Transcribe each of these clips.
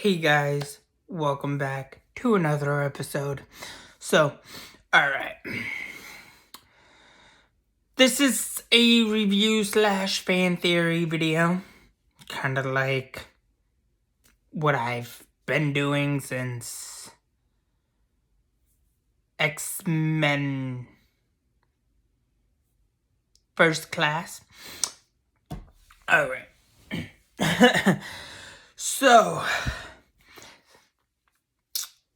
Hey guys, welcome back to another episode. Alright. This is a review slash fan theory video. Kind of like what I've been doing since X-Men First Class. Alright. So,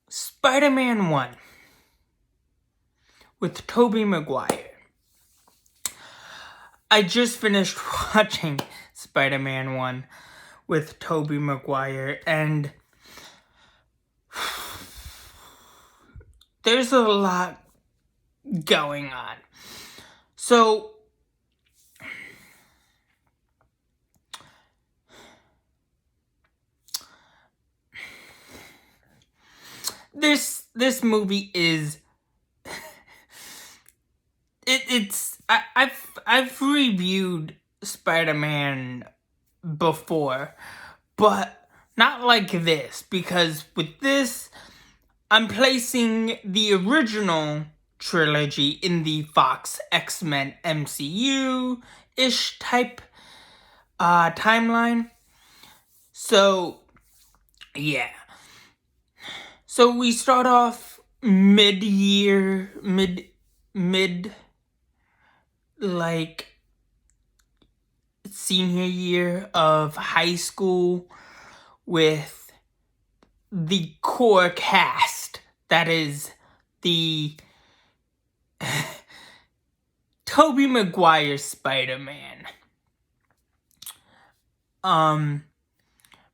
Spider-Man 1 with Tobey Maguire. I just finished watching Spider-Man 1 with Tobey Maguire, and there's a lot going on. So, this movie is I've reviewed Spider-Man before, but not like this, because with this I'm placing the original trilogy in the Fox X-Men MCU-ish type timeline. So yeah. So we start off mid-year, like senior year of high school with the core cast. That is the Tobey Maguire Spider-Man.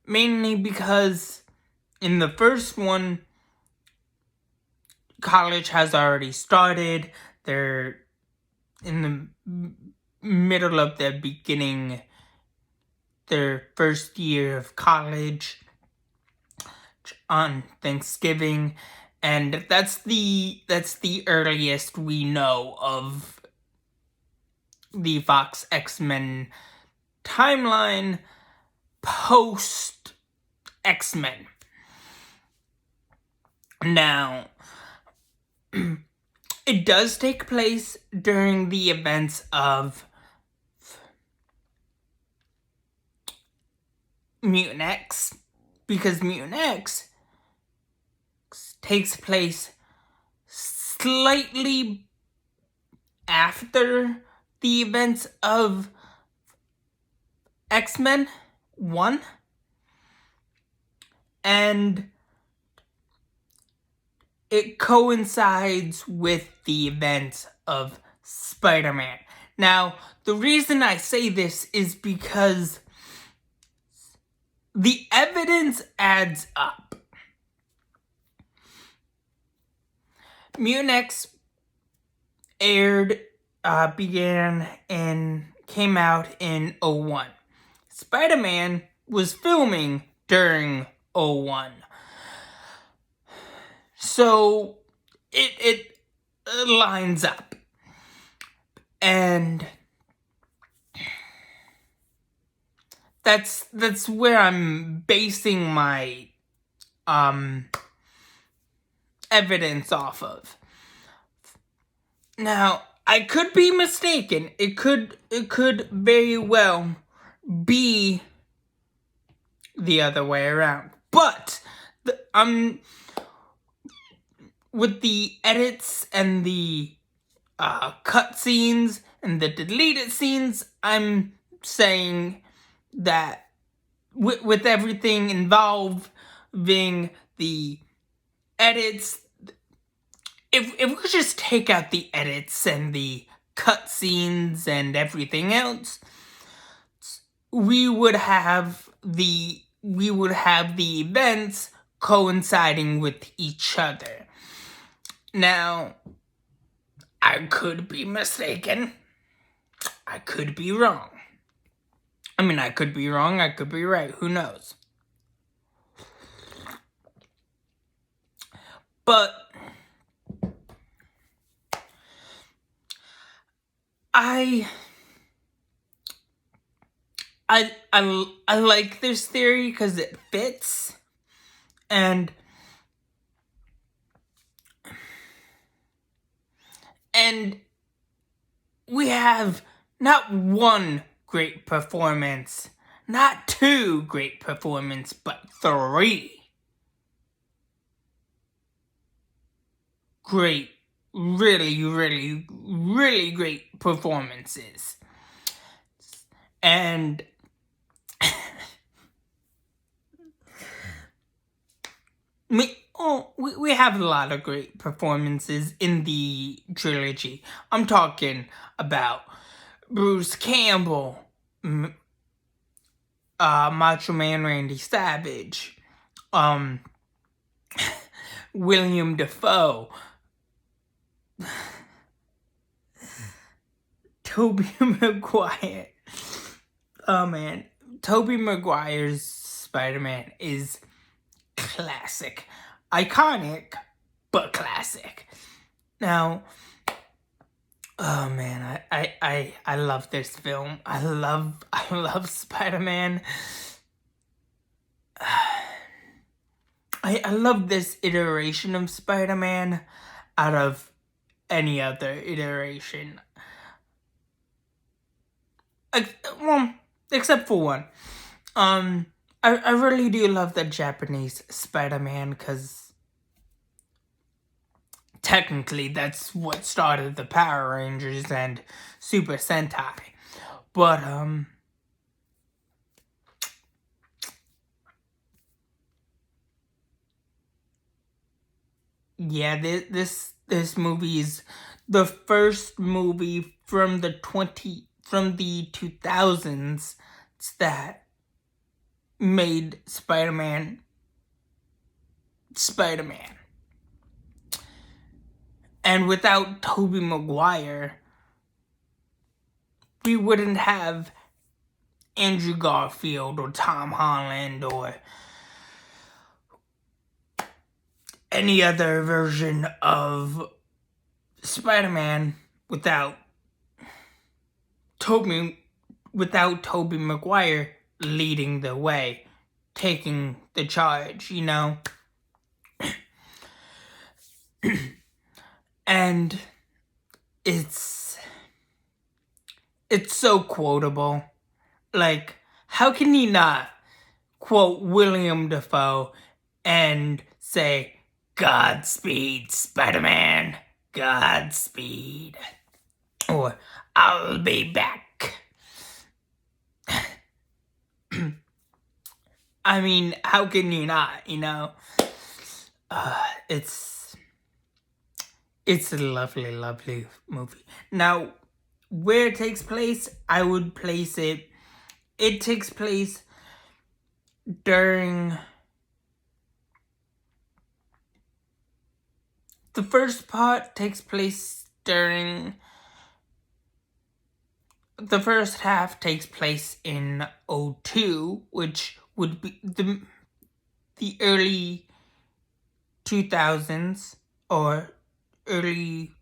Mainly because in the first one, college has already started. They're in the middle of their first year of college on Thanksgiving, and that's the earliest we know of the Fox X-Men timeline post X-Men. Now, it does take place during the events of Mutant X, because Mutant X takes place slightly after the events of X-Men 1, and it coincides with the events of Spider-Man. Now, the reason I say this is because the evidence adds up. Mutant X came out in 2001. Spider-Man was filming during 2001. So it lines up. And that's where I'm basing my evidence off of. Now, I could be mistaken. It could very well be the other way around. But with the edits and the cut scenes and the deleted scenes, I'm saying that with everything involving the edits, if we could just take out the edits and the cut scenes and everything else, we would have the events coinciding with each other. Now, I could be mistaken. I could be wrong. I mean, I could be wrong, I could be right, who knows? But I like this theory because it fits. And we have not one great performance, not two great performances, but three great, really, really, really great performances. And we have a lot of great performances in the trilogy. I'm talking about Bruce Campbell, Macho Man Randy Savage, William Dafoe, Tobey Maguire. Oh man, Tobey Maguire's Spider-Man is classic. Iconic, but classic. Now, oh man, I love this film. I love Spider-Man. I love this iteration of Spider-Man out of any other iteration. Well, except for one. I really do love the Japanese Spider-Man because technically that's what started the Power Rangers and Super Sentai. But yeah, this movie is the first movie from the 2000s that made Spider-Man. And without Tobey Maguire, we wouldn't have Andrew Garfield or Tom Holland or any other version of Spider-Man without Tobey Maguire leading the way, taking the charge, you know? And it's so quotable. Like, how can you not quote William Dafoe and say, "Godspeed, Spider-Man, Godspeed," or "I'll be back"? I mean, how can you not, you know? It's a lovely, lovely movie. Now, where it takes place, I would place it. It takes place during. The first part takes place during. The first half takes place in 2002, which would be the early 2000s or early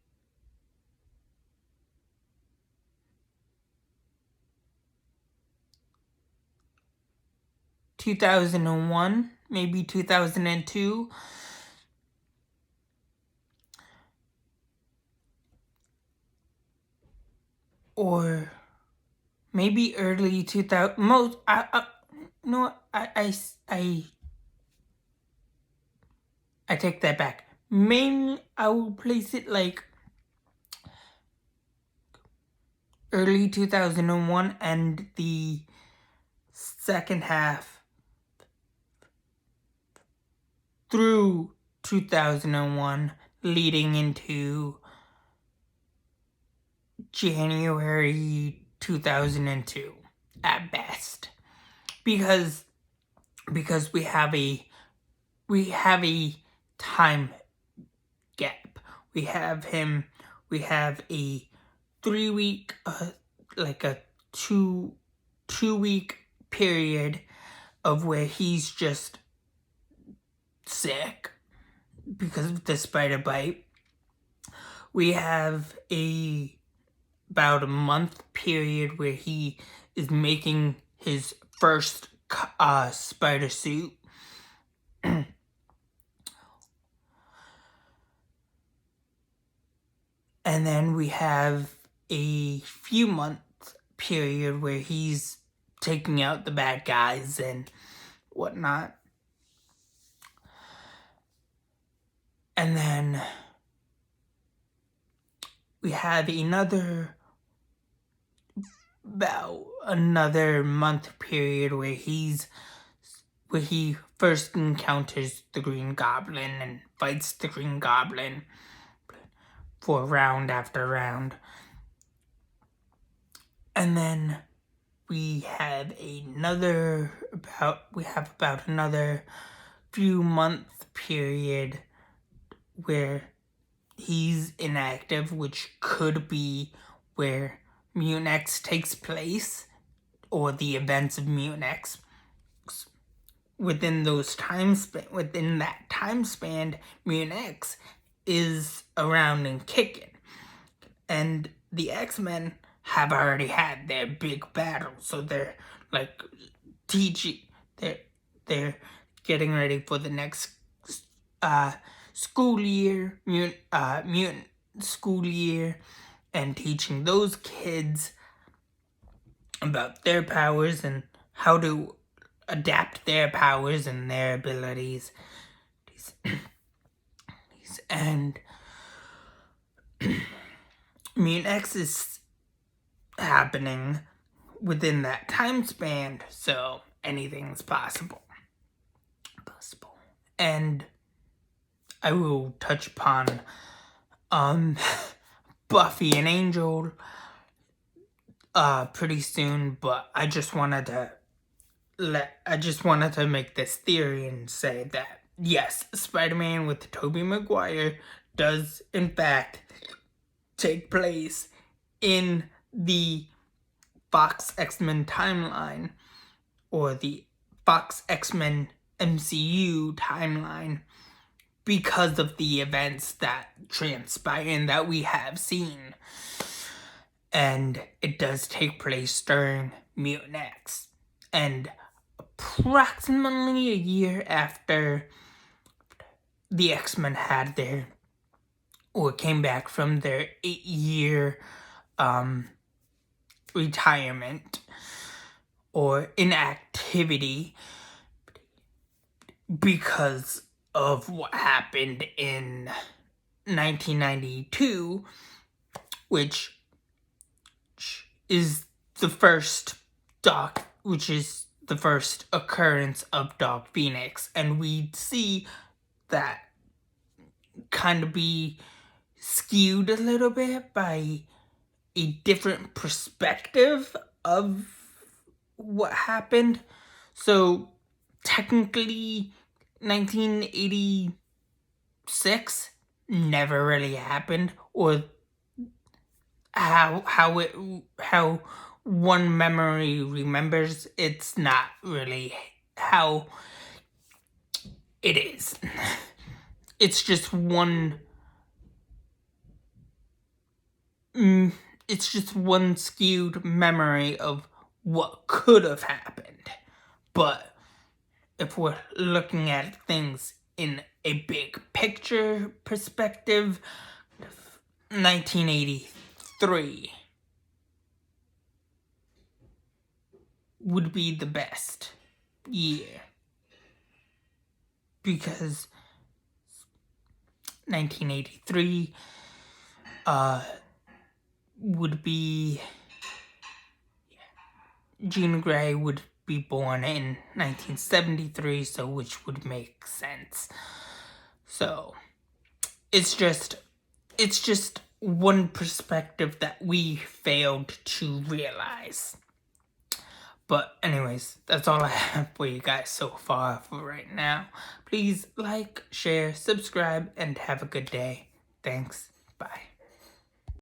2001, maybe 2002. Or maybe early 2000. I take that back. Mainly, I will place it like early 2001, and the second half through 2001, leading into January 2002 at best, because we have a time gap. We have a 3-week, like a 2-week period of where he's just sick because of the spider bite. We have about a month period where he is making his first spider suit. And then we have a few month period where he's taking out the bad guys and whatnot. And then we have about another month period where he first encounters the Green Goblin and fights the Green Goblin for round after round. And then we have about another few month period where he's inactive, which could be where Mutant X takes place, or the events of Mutant X. Within that time span, Mutant X is around and kicking, and the X-Men have already had their big battle, so they're like they're getting ready for the next school year, mutant school year, and teaching those kids about their powers and how to adapt their powers and their abilities. And Mutant X is happening within that time span, so anything's possible. And I will touch upon Buffy and Angel pretty soon, but I just wanted to make this theory and say that yes, Spider-Man with Tobey Maguire does in fact take place in the Fox X-Men timeline, or the Fox X-Men MCU timeline, because of the events that transpire and that we have seen. And it does take place during Mutant X. And approximately a year after the X-Men came back from their 8-year retirement or inactivity because of what happened in 1992, which is the first occurrence of Dark Phoenix, and we see that kind of be skewed a little bit by a different perspective of what happened. So technically 1986 never really happened, or how one memory remembers, it's not really how it is. It's just one skewed memory of what could have happened. But if we're looking at things in a big picture perspective, 1983 would be the best year, because 1983 would be Jean Grey would be born in 1973, so which would make sense. So it's just one perspective that we failed to realize. But anyways, that's all I have for you guys so far for right now. Please like, share, subscribe, and have a good day. Thanks. Bye.